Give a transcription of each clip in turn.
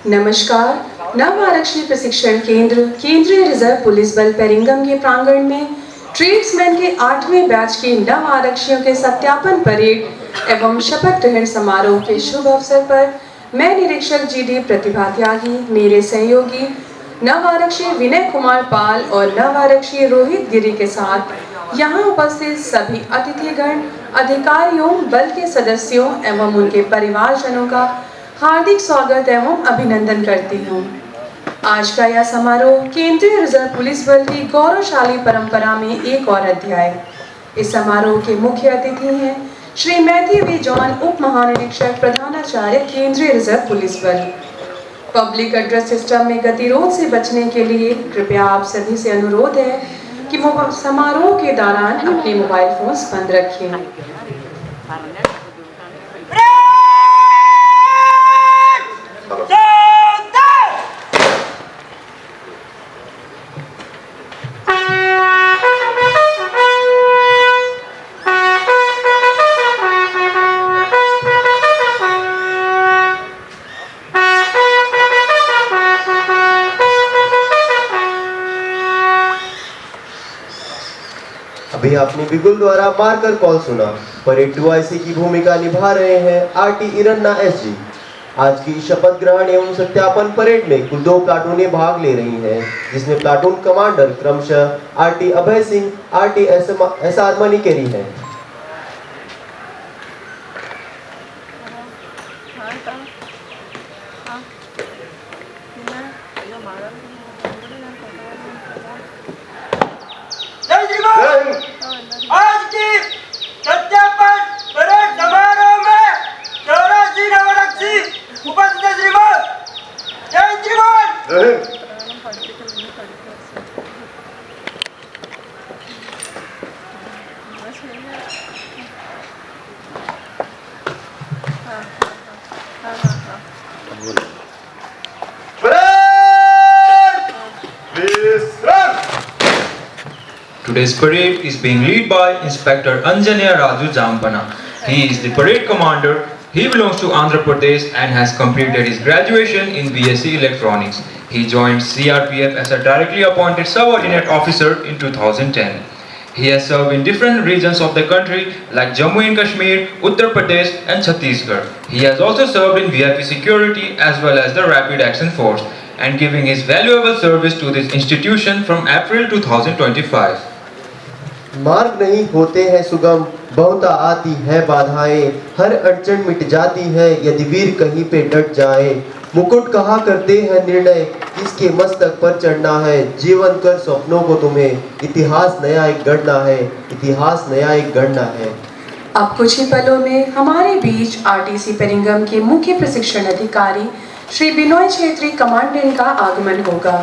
नमस्कार। नव आरक्षी प्रशिक्षण केंद्र केंद्रीय रिजर्व पुलिस बल पेरिंगम के प्रांगण में ट्रेड्समैन के 8वें बैच के नव आरक्षियों के सत्यापन परेड एवं शपथ ग्रहण समारोह के शुभ अवसर पर मैं निरीक्षक जीडी प्रतिभा त्यागी, मेरे सहयोगी नव आरक्षी विनय कुमार पाल और नव आरक्षी रोहित गिरी के साथ यहाँ उपस्थित सभी अतिथिगण, अधिकारियों, बल के सदस्यों एवं उनके परिवारजनों का हार्दिक स्वागत एवं अभिनंदन करती हूँ। आज का यह समारोह केंद्रीय रिजर्व पुलिस बल की गौरवशाली परंपरा में एक और अध्याय। इस समारोह के मुख्य अतिथि हैं श्री मैथ्यू वी जॉन, उप महानिरीक्षक प्रधानाचार्य केंद्रीय रिजर्व पुलिस बल। पब्लिक एड्रेस सिस्टम में गतिरोध से बचने के लिए कृपया आप सभी से अनुरोध है कि समारोह के दौरान अपने मोबाइल फोन्स बंद रखें। अभी आपने बिगुल द्वारा मार्कर कॉल सुना। परेड 2IC की भूमिका निभा रहे हैं आरटी इरन्ना एसजी। आज की शपथ ग्रहण एवं सत्यापन परेड में कुल 2 प्लाटूनें भाग ले रही हैं, जिसमें प्लाटून कमांडर क्रमशः RT Abhay Singh, RT SR मणिकेरी हैं। आज की सत्यापन परेड समारोह में 84 नवरक्षी उपस्थित श्रीमान। जय श्रीमान। Today's parade is being led by Inspector Anjanaya Raju Jampana. He is the parade commander. He belongs to Andhra Pradesh and has completed his graduation in BSc Electronics. He joined CRPF as a directly appointed subordinate officer in 2010. He has served in different regions of the country like Jammu and Kashmir, Uttar Pradesh and Chhattisgarh. He has also served in VIP security as well as the Rapid Action Force and giving his valuable service to this institution from April 2025. मार्ग नहीं होते हैं सुगम, बहुत आती है बाधाएं, हर अड़चन मिट जाती है यदि वीर कहीं पे डट जाए। मुकुट कहा करते हैं निर्णय, किसके मस्तक पर चढ़ना है, जीवन कर सपनों को तुम्हें, इतिहास नया एक गढ़ना है, इतिहास नया एक गढ़ना है। अब कुछ ही पलों में हमारे बीच आरटीसी पेरिंगम के मुख्य प्रशिक्षण अधिकारी श्री बिनोय छेत्री कमांडेंट का आगमन होगा।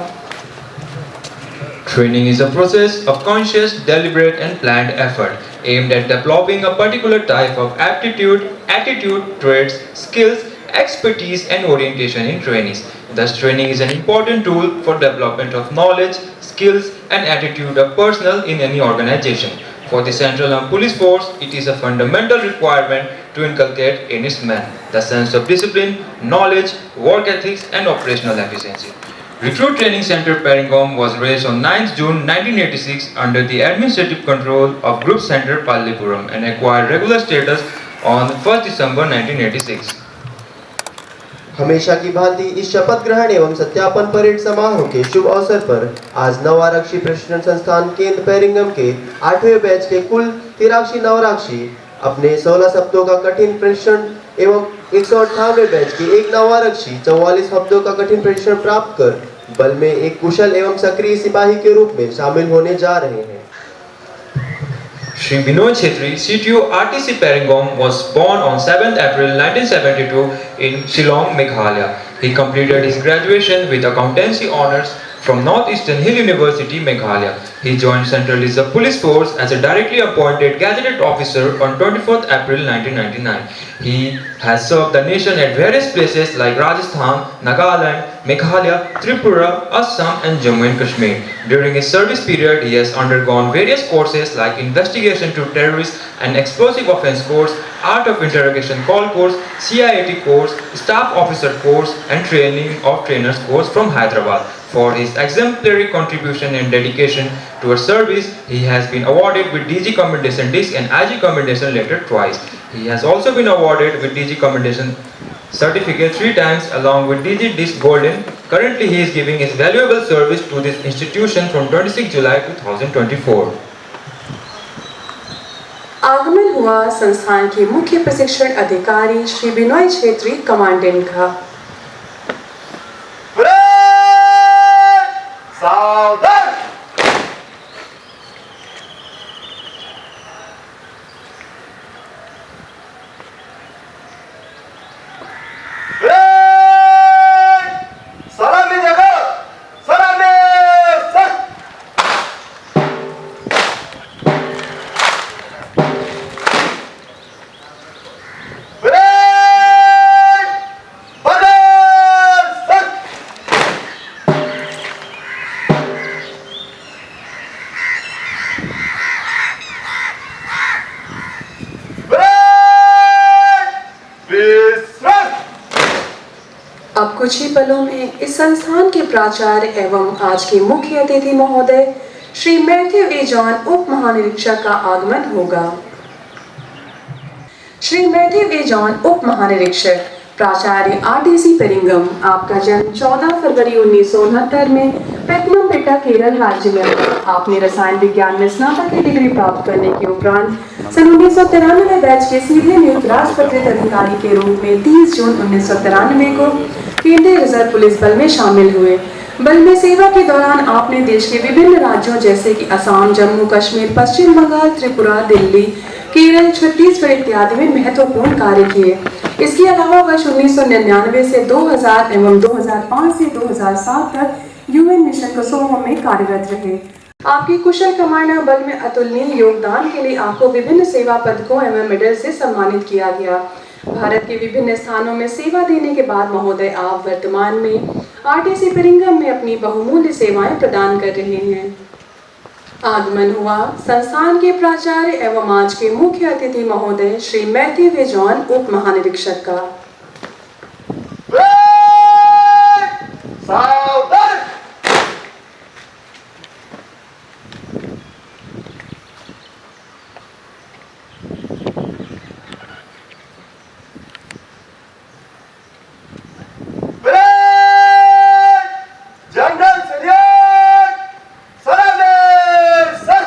Training is a process of conscious, deliberate and planned effort aimed at developing a particular type of aptitude, attitude, traits, skills, expertise and orientation in trainees. Thus, training is an important tool for development of knowledge, skills and attitude of personnel in any organization. For the Central Armed Police Force, it is a fundamental requirement to inculcate in its men the sense of discipline, knowledge, work ethics and operational efficiency. Recruit Training Center Peringom was raised on 9th June 1986 under the administrative control of Group Center Pallipuram and acquired regular status on 1st December 1986. हमेशा की भांति इस शपथ ग्रहण एवं सत्यापन parade समारोह के शुभ अवसर पर आज नव आरक्षी प्रशिक्षण संस्थान केंद्र पेरिंगम के 8वें बैच के कुल 83 नवराक्षी अपने 16 शब्दों का कठिन प्रशिक्षण एवं 198वें बैच के एक नव आरक्षी 44 हफ्तों का कठिन प्रशिक्षण प्राप्त कर बल में एक कुशल एवं सक्रिय सिपाही के रूप में शामिल होने जा रहे हैं। Shri Binoy Chhetri, CTO RTC Peringom, was born on 7th April 1972 in Shillong, Meghalaya. He completed his graduation with accountancy honors from Northeastern Hill University, Meghalaya. He joined Central Reserve Police Force as a directly appointed gazetted officer on 24th April 1999. He has served the nation at various places like Rajasthan, Nagaland, Meghalaya, Tripura, Assam and Jammu and Kashmir. During his service period, he has undergone various courses like Investigation to Terrorist and Explosive Offence course, Art of Interrogation Call course, CIAT course, Staff Officer course and Training of Trainers course from Hyderabad. For his exemplary contribution and dedication to our service, he has been awarded with DG Commendation Disc and IG Commendation Letter twice. He has also been awarded with DG Commendation Certificate 3 times along with DG Disc Golden. Currently, he is giving his valuable service to this institution from 26 July 2024. आगमन हुआ संस्थान के मुख्य प्रशिक्षण अधिकारी Shri Binoy Chhetri commandant का। सावधान। सलामी जगह, सलामी सर। अब कुछ ही पलों में इस संस्थान के प्राचार्य एवं आज के मुख्य अतिथि महोदय श्री मैथ्यू ए जॉन उप महानिरीक्षक का आगमन होगा। श्री मैथ्यू ए जॉन उप महानिरीक्षक प्राचार्य आरटीसी पेरिंगम, आपका जन्म 14 फरवरी 1969 में पेट्टनमथिट्टा केरल राज्य में। आपने रसायन विज्ञान में स्नातक की डिग्री प्राप्त करने के उपरांत सन 1993 बैच के सीधे नियुक्त राजपत्रित अधिकारी के रूप में 30 जून 1993 को केंद्रीय रिजर्व पुलिस बल में शामिल हुए। बल में सेवा के दौरान आपने देश के विभिन्न राज्यों जैसे कि असम, जम्मू कश्मीर, पश्चिम बंगाल, त्रिपुरा, दिल्ली, केरल, छत्तीसगढ़ इत्यादि में महत्वपूर्ण कार्य किए। इसके अलावा वर्ष 1999 से 2000 एवं 2005 से 2007 तक यूएन मिशन कोसोवो में कार्यरत रहे। आपकी कुशल कमांडर बल में अतुलनीय योगदान के लिए आपको विभिन्न सेवा पदकों एवं मेडल से सम्मानित किया गया। भारत के विभिन्न स्थानों में सेवा देने के बाद महोदय आप वर्तमान में आरटीसी पेरिंगम में अपनी बहुमूल्य सेवाएं प्रदान कर रहे हैं। आगमन हुआ संस्थान के प्राचार्य एवं आज के मुख्य अतिथि महोदय श्री मैथ्यू ए जॉन उप महानिरीक्षक का। सावधान। जनरल सैल्यूट, सलामी सर।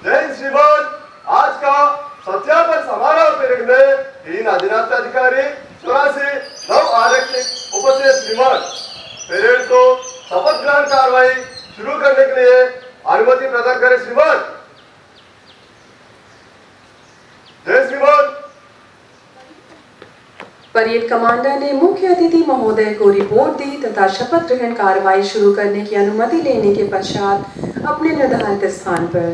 जय श्रीमान, आज का सत्यापन समारोह परेड में 3 अधिनायक अधिकारी 84 नव आरक्षक उपस्थित। श्रीमान, परेड को शपथ ग्रहण कार्रवाई शुरू करने के लिए अनुमति प्रदान करें। श्रीमान। जय श्रीमान। परेड कमांडर ने मुख्य अतिथि महोदय को रिपोर्ट दी तथा शपथ ग्रहण कार्रवाई शुरू करने की अनुमति लेने के पश्चात अपने निर्धारित स्थान पर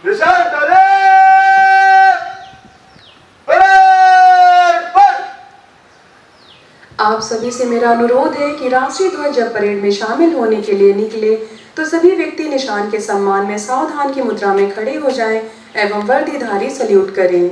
निशान डालें। परेड पर। आप सभी से मेरा अनुरोध है कि राष्ट्रीय ध्वज जब परेड में शामिल होने के लिए निकले तो सभी व्यक्ति निशान के सम्मान में सावधान की मुद्रा में खड़े हो जाएं एवं वर्दीधारी सल्यूट करें।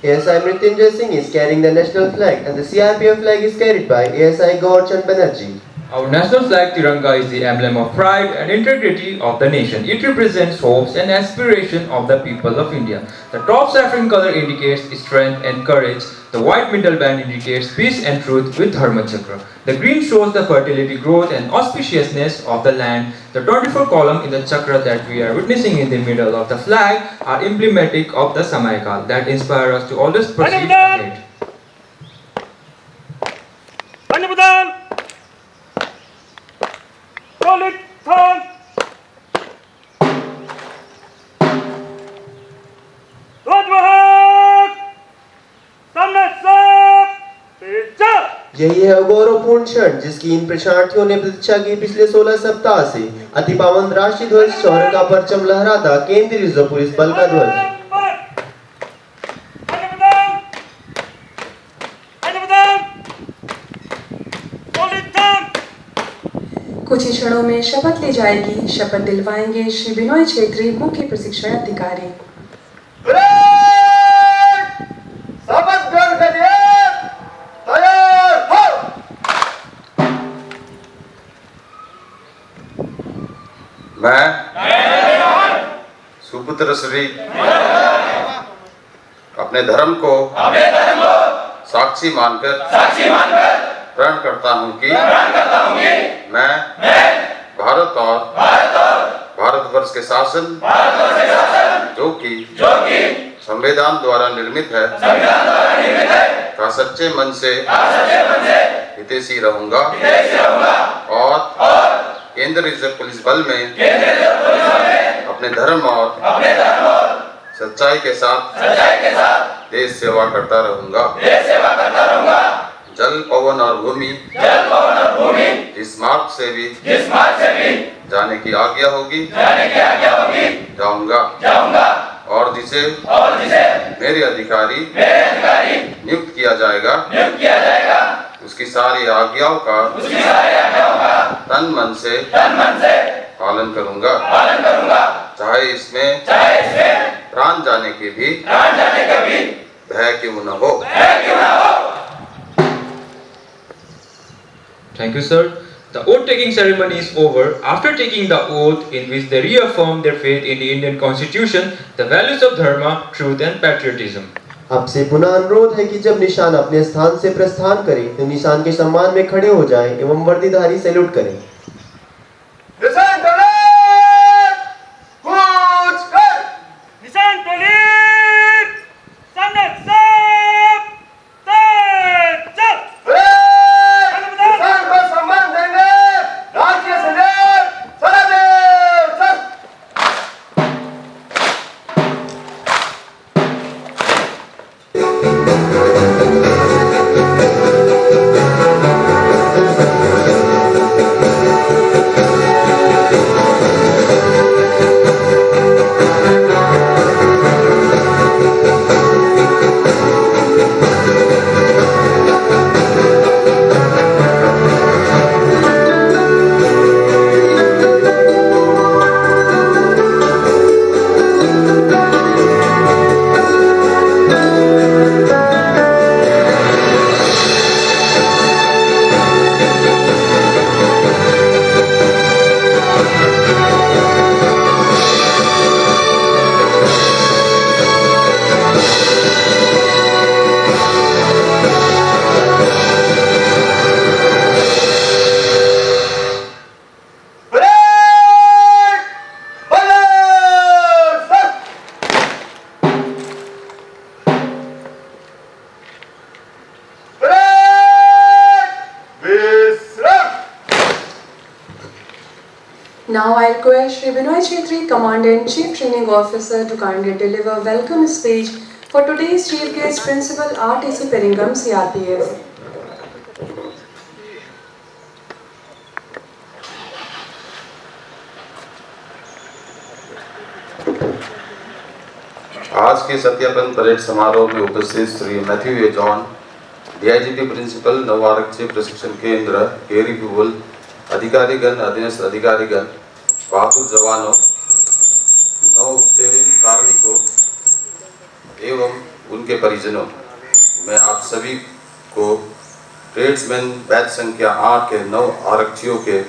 ASI Mrityunjay Singh is carrying the national flag and the CRPF flag is carried by ASI Gaurchand Banerjee. Our national flag Tiranga is the emblem of pride and integrity of the nation. It represents hopes and aspiration of the people of India. The top saffron color indicates strength and courage. The white middle band indicates peace and truth with Dharma Chakra. The green shows the fertility, growth and auspiciousness of the land. The 24 column in the chakra that we are witnessing in the middle of the flag are emblematic of the Samayakal that inspire us to always proceed ahead. Panyapadan! Solid turn! Rajwahak! Samne sab! Pizza! यही है गौरवपूर्ण क्षण जिसकी इन प्रशिक्षणार्थियों ने प्रतीक्षा की पिछले 16 सप्ताह से। अति पावन राष्ट्रीय ध्वज शौर्य का परचम लहराता केंद्रीय रिजर्व पुलिस बल का ध्वज। Panyapadan! Panyapadan! Solid turn! कुछ ही क्षणों में शपथ ली जाएगी। शपथ दिलवाएंगे श्री बिनोय छेत्री, मुख्य प्रशिक्षण अधिकारी। शपथ ग्रहण के लिए तैयार हो। मैं सुपुत्र श्री अपने धर्म को साक्षी मानकर प्रण करता हूं कि मैं भारत और भारतवर्ष के शासन जो कि संविधान द्वारा निर्मित है का सच्चे मन से हितैषी रहूंगा और केंद्र रिजर्व पुलिस बल में अपने धर्म और सच्चाई के साथ देश सेवा करता रहूंगा। जल पवन और भूमि जिस मार्ग से भी जाने की आज्ञा होगी जाऊंगा और जिसे मेरे अधिकारी नियुक्त किया जाएगा उसकी सारी आज्ञाओं का तन मन से पालन करूंगा चाहे इसमें प्राण जाने के भी भय क्यों न हो। Thank you, sir. The oath-taking ceremony is over. After taking the oath, in which they reaffirm their faith in the Indian Constitution, the values of dharma, truth, and patriotism. आपसे पुनः अनुरोध है कि जब निशान अपने स्थान से प्रस्थान करे तो निशान के सम्मान में खड़े हो जाएं एवं वर्दीधारी सैल्यूट करें। निशान टोली कूच कर। निशान टोली सामने सब तेज चल। निशान को सम्मान देंगे राष्ट्रीय सदैव सदैव चल। Now I request Shri Binoy Chhetri, Commandant Chief Training Officer, to kindly deliver welcome speech for today's Chief Guest Principal RTC Peringam CRPF. आज के सत्यापन परेड समारोह में उपस्थित श्री मैथ्यू ए जॉन, डीआईजीपी प्रिंसिपल, नव आरक्षी प्रशिक्षण केंद्र केरी पुबुल, अधिकारीगण, अधीनस्थ अधिकारीगण, बहादुर जवानों, नव उत्तीर्ण कार्मिकों एवं उनके परिजनों, मैं आप सभी को ट्रेड्समैन बैच संख्या 8 के 9 आरक्षियों के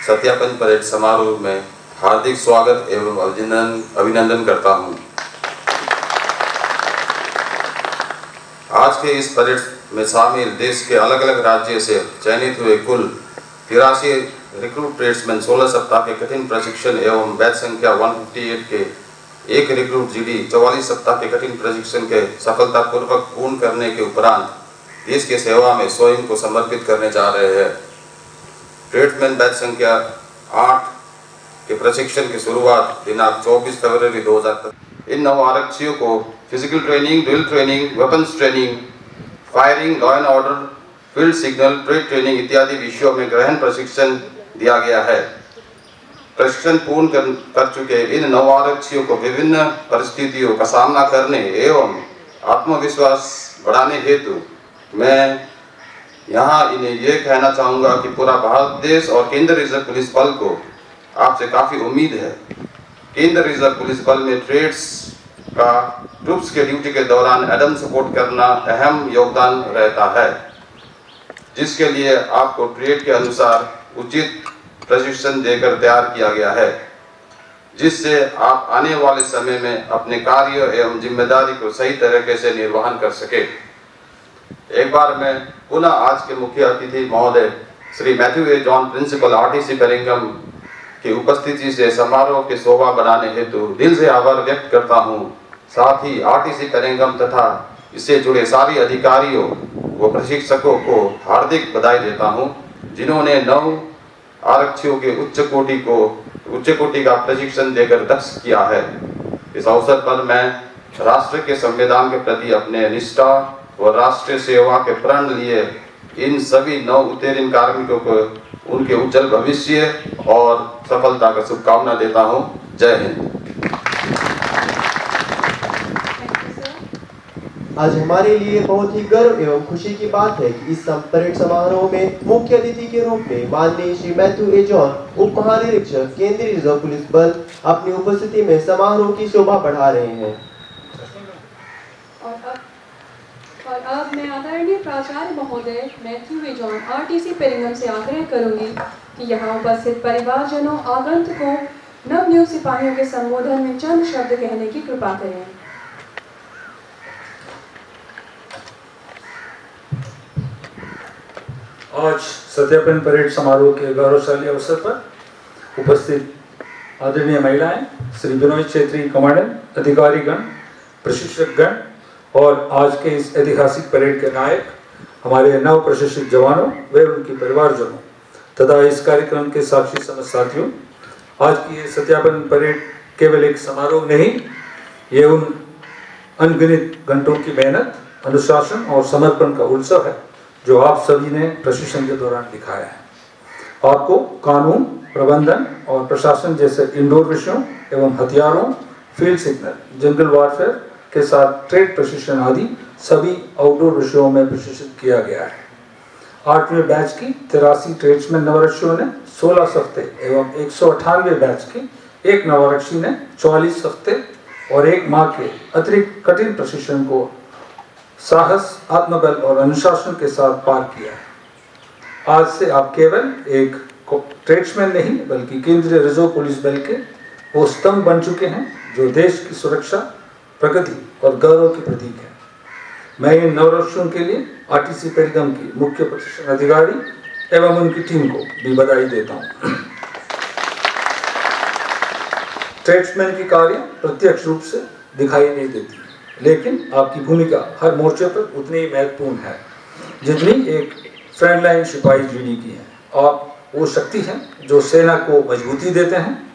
सत्यापन परेड समारोह में हार्दिक स्वागत एवं अभिनंदन करता हूं। आज के इस परेड में शामिल देश के अलग अलग राज्य से चयनित हुए कुल 83 रिक्रूट ट्रेड्समैन 16 सप्ताह के कठिन प्रशिक्षण एवं बैच संख्या 158 के एक रिक्रूट जीडी 44 सप्ताह के कठिन प्रशिक्षण के सफलतापूर्वक पूर्ण करने के उपरांत देश की सेवा में स्वयं को समर्पित करने जा रहे हैं। ट्रेड्समैन बैच संख्या 8 के प्रशिक्षण की शुरुआत दिनांक 24 फरवरी 2000। इन नव आरक्षियों को physical training, drill training, weapons training, firing, law and order, field signal, trade training इत्यादि विषयों में गहन प्रशिक्षण दिया गया है। प्रशिक्षण पूर्ण कर चुके इन नव आरक्षियों को विभिन्न परिस्थितियों का सामना करने एवं आत्मविश्वास बढ़ाने हेतु मैं यहाँ इन्हें ये कहना चाहूँगा कि पूरा भारत देश और केंद्रीय रिजर्व पुलिस बल को आपसे काफ़ी उम्मीद है। केंद्रीय रिजर्व पुलिस बल में ट्रूप्स के ड्यूटी के दौरान एडम सपोर्ट करना अहम योगदान रहता है, जिसके लिए आपको ट्रेड के अनुसार उचित प्रशिक्षण देकर तैयार किया गया है, जिससे आप आने वाले समय में अपने कार्य एवं जिम्मेदारी को सही तरीके से निर्वहन कर सके। एक बार मैं पुनः आज के मुख्य अतिथि महोदय श्री मैथ्यू ए जॉन प्रिंसिपल आरटीसी पेरिंगम की उपस्थिति से समारोह की शोभा बढ़ाने हेतु दिल से आभार व्यक्त करता हूं। साथ ही आरटीसी पेरिंगम तथा इससे जुड़े सारे अधिकारियों व प्रशिक्षकों को हार्दिक बधाई देता हूं, जिन्होंने 9 आरक्षियों के उच्च कोटि का प्रशिक्षण देकर दक्ष किया है। इस अवसर पर मैं राष्ट्र के संविधान के प्रति अपने निष्ठा और राष्ट्रीय सेवा के प्रण लिए इन सभी 9 उत्तीर्ण कार्मिकों को उनके उज्जवल भविष्य और सफलता का शुभकामना देता हूं। जय हिंद। आज हमारे लिए बहुत ही गर्व एवं खुशी की बात है कि इस परेड समारोह में मुख्य अतिथि के रूप में माननीय श्री मैथ्यू ए जॉन, उप महानिरीक्षक केंद्रीय रिजर्व पुलिस बल, अपनी उपस्थिति में समारोह की शोभा बढ़ा रहे हैं। और अब मैं आदरणीय प्राचार्य महोदय मैथ्यू ए जॉन आरटीसी पेरिंगम से आग्रह करूंगी कि यहाँ उपस्थित परिवारजनों आगंतुकों नवनियुक्त सिपाहियों के संबोधन में चंद शब्द कहने की कृपा करें। आज सत्यापन परेड समारोह के गौरवशाली अवसर पर उपस्थित आदरणीय महिलाएं, श्री विनोद क्षेत्रीय कमांडेंट, अधिकारीगण, प्रशिक्षकगण और आज के इस ऐतिहासिक परेड के नायक हमारे नव प्रशिक्षित जवानों व उनके परिवारजनों तथा इस कार्यक्रम के साक्षी समस्त साथियों, आज की ये सत्यापन परेड केवल एक समारोह नहीं, ये उन अनगिनत घंटों की मेहनत, अनुशासन और समर्पण का उत्सव है जो आप सभी ने प्रशिक्षण के दौरान दिखाया है। आपको कानून, प्रबंधन और प्रशासन जैसे इंडोर विषयों एवं हथियारों, फील्ड सिग्नल, जंगल वॉरफेयर के साथ ट्रेड प्रशिक्षण आदि सभी आउटडोर विषयों में प्रशिक्षित किया गया है। 8वें बैच की 83 ट्रेड्समैन नवारक्षियों ने 16 हफ्ते एवं 198 बैच की एक नवारक्षी ने 44 हफ्ते और 1 माह के अतिरिक्त कठिन प्रशिक्षण को साहस, आत्मबल और अनुशासन के साथ पार किया है। आज से आप केवल एक ट्रेड्समैन नहीं बल्कि केंद्रीय रिजर्व पुलिस बल के वो स्तंभ बन चुके हैं जो देश की सुरक्षा, प्रगति और गौरव के प्रतीक है। मैं इन नवरक्षियों के लिए आरटीसी पेरिंगम की मुख्य प्रशिक्षण अधिकारी एवं उनकी टीम को भी बधाई देता हूँ। ट्रेड्समैन की कार्य प्रत्यक्ष रूप से दिखाई नहीं देती, लेकिन आपकी भूमिका हर मोर्चे पर उतनी ही महत्वपूर्ण है जितनी एक फ्रंटलाइन सिपाही जीडी की है। आप वो शक्ति हैं जो सेना को मजबूती देते हैं,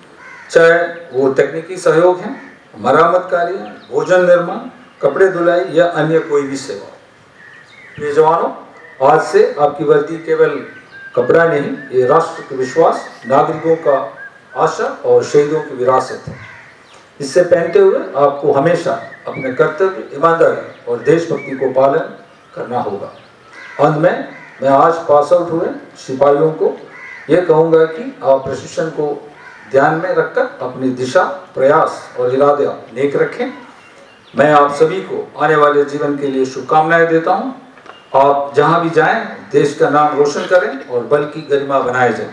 चाहे वो तकनीकी सहयोग है, मरामत कार्य, भोजन निर्माण, कपड़े धुलाई या अन्य कोई भी सेवा। ये जवानों, आज से आपकी वर्दी केवल कपड़ा नहीं, ये राष्ट्र का विश्वास, नागरिकों का आशा और शहीदों की विरासत है। इससे पहनते हुए आपको हमेशा अपने कर्तव्य, ईमानदारी और देशभक्ति को पालन करना होगा। अंत में मैं आज पास आउट हुए सिपाहियों को यह कहूँगा कि आप प्रशिक्षण को ध्यान में रखकर अपनी दिशा, प्रयास और इरादे नेक रखें। मैं आप सभी को आने वाले जीवन के लिए शुभकामनाएं देता हूं। आप जहां भी जाएं, देश का नाम रोशन करें और बल की गरिमा बनाए जाएं।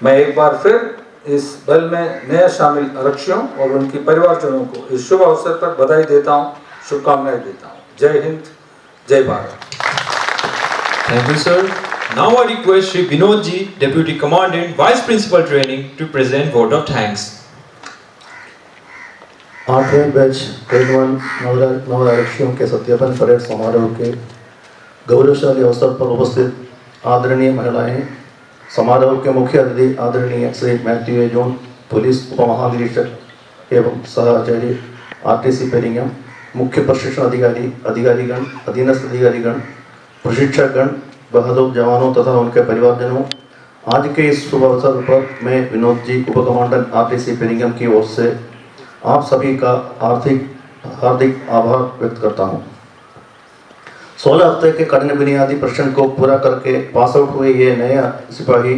मैं एक बार फिर इस बल में नए शामिल आरक्षियों और उनके परिवारजनों को इस शुभ अवसर पर बधाई देता हूं, शुभकामनाएं देता हूं। जय हिंद, जय Bharat. Thank you, sir. Now I request Shri Vinod Ji, Deputy Commandant, Vice Principal Training, to present vote of thanks. 8वें बैच ग्रेड 1 नव आरक्षियों के सत्यापन परेड समारोह के गौरवशाली अवसर पर उपस्थित आदरणीय महिलाएं, समारोह के मुख्य अतिथि आदरणीय श्री मैथ्यू ए जॉन, पुलिस उपमहानिरीक्षक एवं सहाचार्य आरटीसी पेरिंगम, मुख्य प्रशिक्षण अधिकारी, अधिकारीगण, अधीनस्थ अधिकारीगण, प्रशिक्षकगण, बहादुर जवानों तथा उनके परिवारजनों, आज के इस शुभ अवसर पर मैं विनोद जी, उप कमांडेंट आरटीसी पेरिंगम की ओर से आप सभी का हार्दिक आभार व्यक्त करता हूं। 16 हफ्ते के कठिन बुनियादी प्रश्न को पूरा करके पास आउट हुए ये नए सिपाही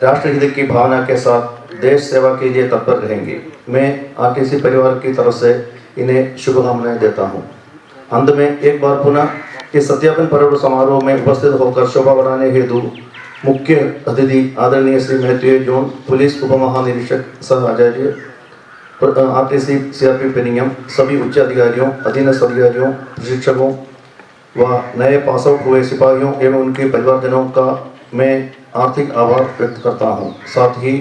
राष्ट्रहित की भावना के साथ देश सेवा के लिए तत्पर रहेंगे। मैं आरटीसी परिवार की तरफ से इन्हें शुभकामनाएं देता हूं। अंत में एक बार पुनः इस सत्यापन परेड समारोह में उपस्थित होकर शोभा बढ़ाने हेतु मुख्य अतिथि आदरणीय श्री मैथ्यू जॉन, पुलिस उपमहानिरीक्षक सह आचार्य आरटीसी सीआरपी पेरिंगम, सभी उच्च अधिकारियों, अधीनस्थ अधिकारियों, प्रशिक्षकों व नए पास आउट हुए सिपाहियों एवं उनके परिवारजनों का मैं आर्थिक आभार व्यक्त करता हूं। साथ ही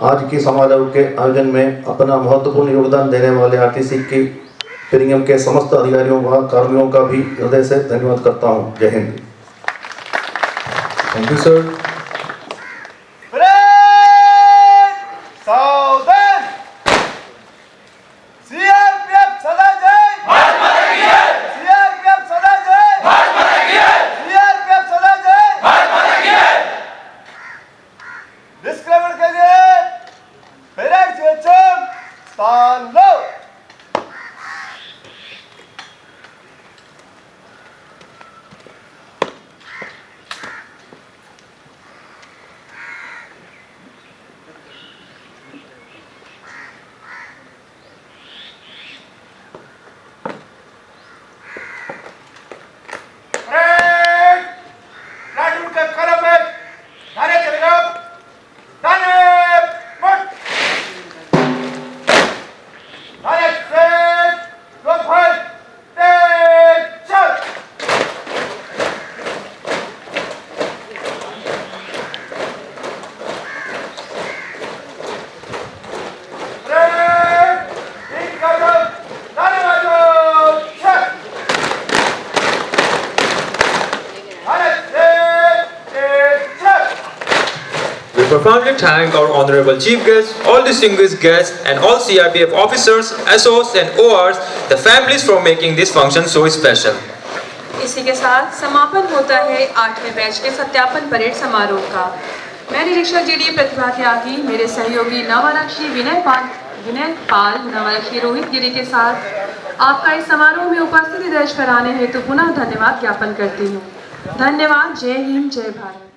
आज की समारोह के आयोजन में अपना महत्वपूर्ण योगदान देने वाले आरटीसी के पेरिंगम के समस्त अधिकारियों व कर्मियों का भी हृदय से धन्यवाद करता हूं। जय Hind. Thank you, sir. Parade सावधान। सीआरपीएफ सदा जय। भारत माता की जय। सीआरपीएफ सदा जय। भारत माता की जय। सीआरपीएफ सदा जय। भारत माता की जय। निष्क्रमण के लिए परेड से चौक स्थान लो। We profoundly thank our honorable chief guests, all distinguished guests, and all CRPF officers, SOs, and ORs, the families for making this function so special. इसी के साथ समापन होता है 8वें बैच के सत्यापन परेड समारोह का। मैं निरीक्षक जीडी प्रतिभा त्यागी, मेरे सहयोगी नवारक्षी विनय पाल, नवारक्षी रोहित गिरी के साथ आपका इस समारोह में उपस्थिति दर्ज कराने हेतु पुनः धन्यवाद ज्ञापन करती हूँ। धन्यवाद। जय हिंद, जय भारत।